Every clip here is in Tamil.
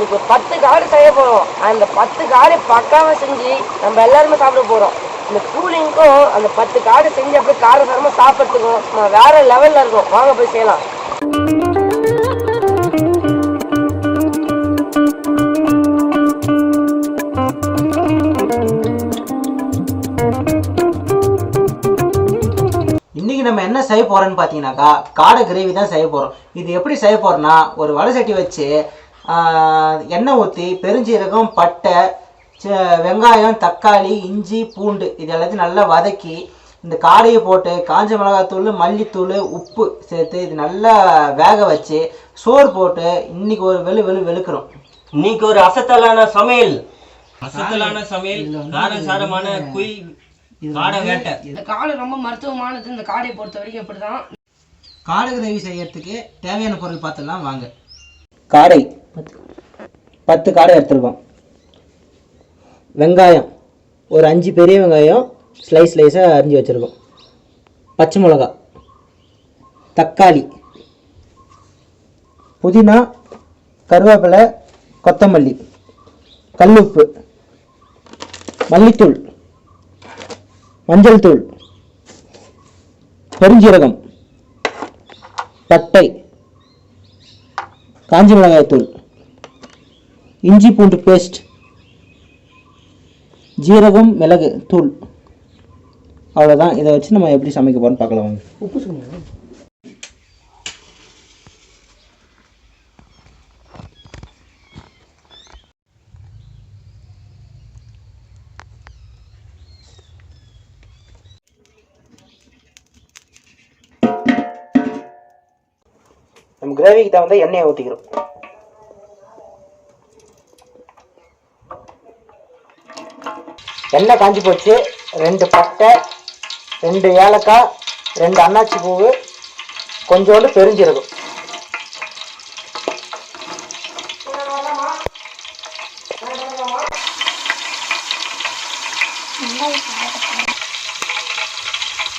இப்போ 10 காடு செய்ய போகிறோம். அந்த 10 காடு பக்காவாக செஞ்சு நம்ம எல்லாருமே சாப்பிட போகிறோம். இந்த கூலிங்க்கும் அந்த 10 காடு செஞ்சு அப்படியே காரசாரமாக சாப்பிட்றதுக்கும் வேற லெவலில் இருக்கும். வாங்க போய் செய்யலாம். இன்றைக்கி நம்ம என்ன செய்ய போகிறோன்னு பார்த்தீங்கன்னாக்கா காடை கிரேவி தான் செய்ய போகிறோம். இது எப்படி செய்ய போகிறோன்னா, ஒரு வடை சட்டி வச்சு எண்ணெய் ஊற்றி பெருஞ்சீரகம், பட்டை, வெங்காயம், தக்காளி, இஞ்சி, பூண்டு இது எல்லாத்தையும் நல்லா வதக்கி இந்த காடையை போட்டு காஞ்ச மிளகாத்தூள், மல்லித்தூள், உப்பு சேர்த்து இது நல்லா வேக வச்சு சோறு போட்டு இன்றைக்கி ஒரு வெளுக்கிறோம். இன்னைக்கு ஒரு அசத்தலான சமையல் காரசாரமான குயில் காடை வேட்டை. இந்த காடை ரொம்ப மருத்துவமானது. இந்த காடையை பொறுத்த வரைக்கும் இப்படிதான். காடை கிரேவி செய்யறதுக்கு தேவையான பொருள் பார்த்துலாம் வாங்க. காடை 10 காடை எடுத்துருக்கோம். வெங்காயம் ஒரு 5 பெரிய வெங்காயம் ஸ்லைஸாக அரிஞ்சு வச்சுருக்கோம். பச்சை மிளகா, தக்காளி, புதினா, கருவேப்பிலை, கொத்தமல்லி, கல்லுப்பு, மல்லித்தூள், மஞ்சள் தூள், பெருஞ்சீரகம், பட்டை, காஞ்சி மிளகாய் தூள், இஞ்சி பூண்டு பேஸ்ட், ஜீரகம், மிளகு தூள். அவ்வளோதான். இதை வச்சு நம்ம எப்படி சமைக்க போகிறோம்னு பார்க்கலாம் வாங்க. உப்பு சொல்லுங்கள். நம்ம கிரேவிக்கு தகுந்த எண்ணெயை ஊற்றிக்கிறோம். எண்ணெய் காஞ்சி போச்சு. 2 பட்டை, 2 ஏலக்காய், 2 அன்னாச்சி பூவு, கொஞ்சோண்டு பெருஞ்சீரகம்.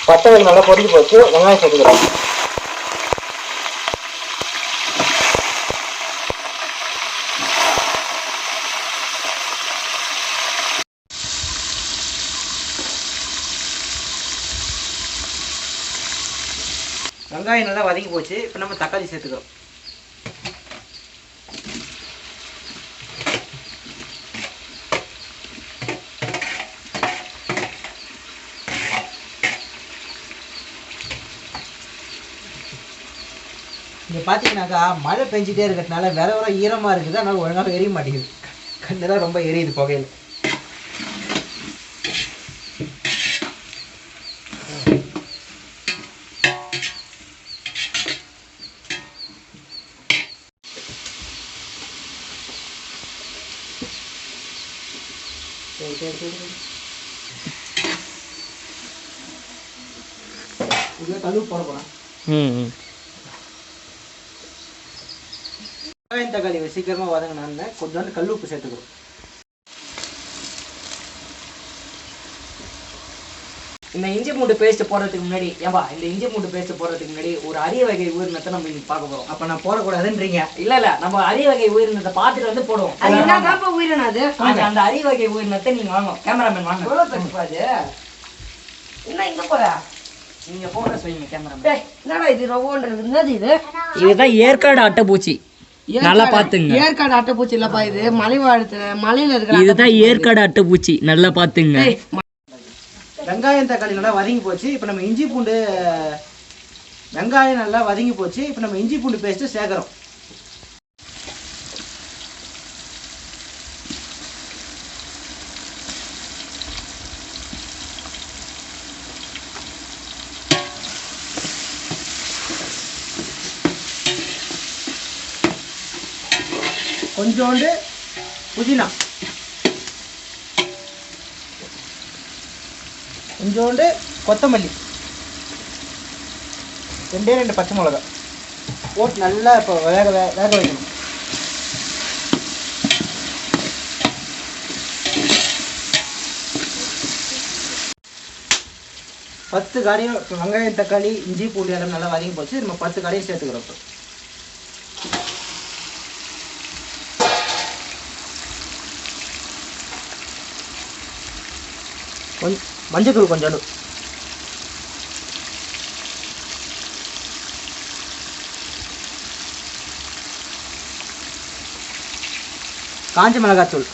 பட்டை நல்லா பொரிஞ்சு போச்சு. வெங்காயம் சேர்த்துக்கிறோம். வெங்காயம் நல்லா வதங்கி போச்சு. இப்போ நம்ம தக்காளி சேர்த்துக்கிறோம். இங்கே பார்த்தீங்கன்னாக்கா மழை பெஞ்சிட்டே இருக்கிறதுனால வர ஈரமாக இருக்குது. அதனால் ஒழுங்காக எரிய மாட்டேங்குது. கண்ணெல்லாம் ரொம்ப எரியுது புகையில். கல்லு போட போறேன். வெங்காயம் தக்காளி சீக்கிரமா வதங்கினான்னு கொஞ்சோண்டு கல் உப்பு சேர்த்துக்கிறோம். இந்த இஞ்சி பூண்டு பேஸ்ட் போடுறதுக்கு முன்னாடி இந்த இஞ்சி பூண்டு பேஸ்ட் போடுறதுக்கு முன்னாடி ஒரு அரிய வகை உயிரினத்தை நம்ம இன்னைக்கு பார்க்க போறோம். அப்ப நான் போடக்கூடாதுன்றீங்க? இல்ல நம்ம அரிய வகை உயிரினத்தை பார்த்துட்டு வந்து போடுவோம். உயிரினம் அது. அந்த அரிய வகை உயிரினத்தை நீங்க வாங்க. கேமராமேன் வாங்க. என்ன இங்க போற? நீங்க போன சொல்லுங்க கேமராமேன். என்னடா இது ரவோன்றது? என்னது இது? இதுதான் ஏற்காடு அட்டைப்பூச்சி. நல்லா பாத்துங்க. ஏற்காடு அட்டைப்பூச்சி இல்லப்பா, இது மலையில இருக்கிற. இதுதான் ஏற்காடு அட்டைப்பூச்சி. நல்லா பாத்துங்க. வெங்காயம் தக்காளி நல்லா வதங்கி போச்சு. இப்போ நம்ம இஞ்சி பூண்டு வெங்காயம் நல்லா வதங்கி போச்சு. இப்போ நம்ம இஞ்சி பூண்டு பேஸ்ட்டு சேர்க்குறோம். கொஞ்சோண்டு புதினா, கொஞ்சோண்டு கொத்தமல்லி, 2 பச்சை மிளகாய் போட்டு நல்லா இப்போ வேக வைக்கணும். பத்து காடையும் வெங்காயம் தக்காளி இஞ்சி பூண்டு எல்லாம் நல்லா வதங்கி போச்சு. நம்ம 10 காடையும் சேர்த்துக்கிறோம். மஞ்சத்தூள் கொஞ்சம் காஞ்ச மிளகாத்தூள்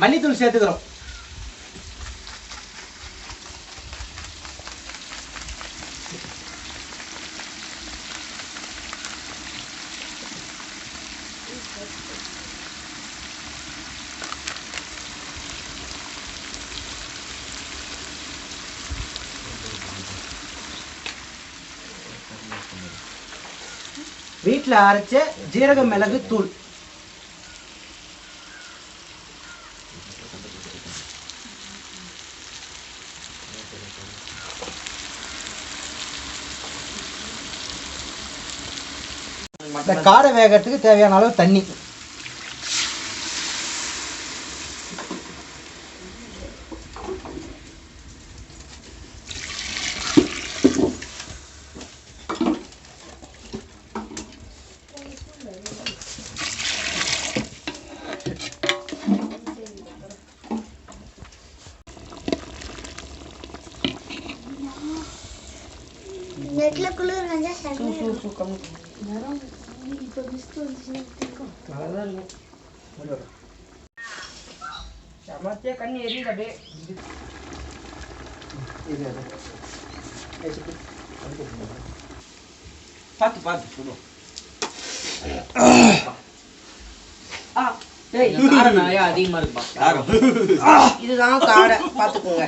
மல்லித்தூள் சேர்த்துக்கிறோம். வீட்டில் அரைச்ச ஜீரக மிளகு தூள் இந்த காடை வேகத்துக்கு தேவையான அளவு தண்ணி. நெட்ல குளிர் வந்தா சரி சமத்தியா கண்ணு எரியுது அப்படியே. பார்த்து சொல்லுவோம். அதிகமா இருக்குப்பா. இதுதான் காடை பார்த்துக்கோங்க.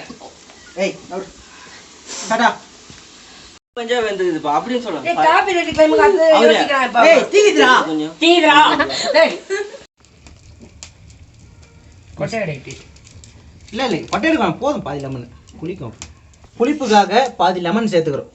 கொஞ்சம் வெந்ததுப்பா அப்படின்னு சொல்லுங்க. காபி ரெடி டைமுக்கு அது யோசிக்கிறேன் இப்ப. தீதுடா. டேய். கொட்டை அடிட்டி. இல்லை கொட்டை எடுக்கலாம் போதும். பாதி லெமன் குளிக்கும். புளிப்புக்காக பாதி லெமன் சேர்த்துக்கிறோம்.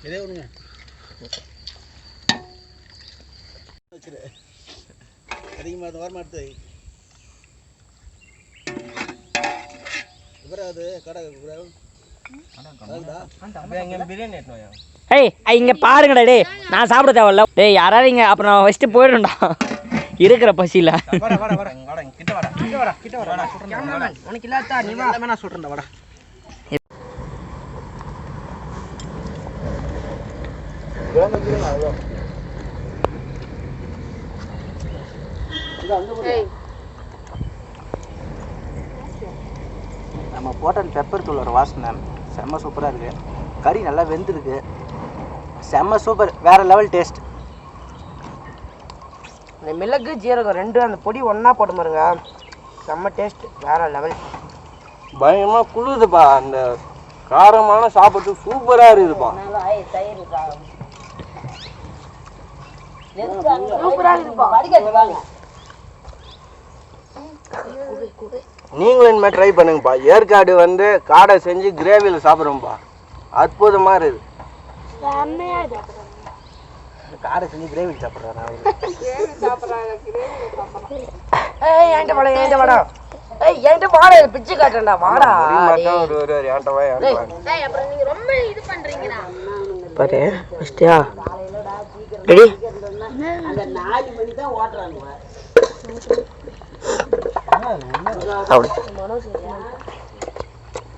இதே ஒண்ணுங்க அதிகமாக வரமாட்டு ஏய் இங்க பாருங்கடா டேய், நான் சாப்பிட தேவையில்ல டேய். யாராவது இங்க அப்புறம் வச்சுட்டு போயிடும்டா இருக்கிற பசியில. உனக்கு இல்லாதா நீ வா. நான் சொல்றேன்டா வாடா. நம்ம போட்ட பெப்பர் தூளோட வாசனை செம்ம சூப்பராக இருக்குது. கறி நல்லா வெந்திருக்கு. செம்ம சூப்பர், வேறு லெவல் டேஸ்ட். இந்த மிளகு ஜீரகம் ரெண்டும் அந்த பொடி ஒன்றா போட்டு பாருங்க, செம்ம டேஸ்ட் வேற லெவல். பயங்கரமாக குளிருதுப்பா. அந்த காரமான சாப்பிட்டு சூப்பராக இருக்குதுப்பா. நீங்களும் இனிமேல் ட்ரை பண்ணுங்கப்பா. ஏற்காடு வந்து காடை செஞ்சு கிரேவியில் சாப்பிட்றோம்ப்பா. அற்புதமாக இருக்குது. காடை செஞ்சு கிரேவி சாப்பிட்றேன். பிச்சு காட்டுறா வாடா.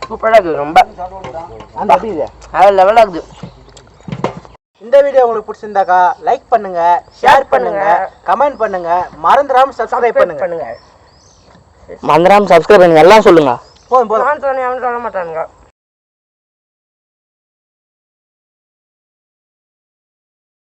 சூப்பரா இருக்குது ரொம்ப. லெவலா இருக்குது. இந்த வீடியோ உங்களுக்கு பிடிச்சிருந்தாக்கா லைக் பண்ணுங்க, ஷேர் பண்ணுங்க, கமெண்ட் பண்ணுங்க, மறந்துடாம சப்ஸ்கிரைப் பண்ணுங்க. மறந்துடாம சப்ஸ்கிரைப் பண்ணுங்க எல்லாம் சொல்லுங்க. போதும் நான் சொல்ல மாட்டானுங்க.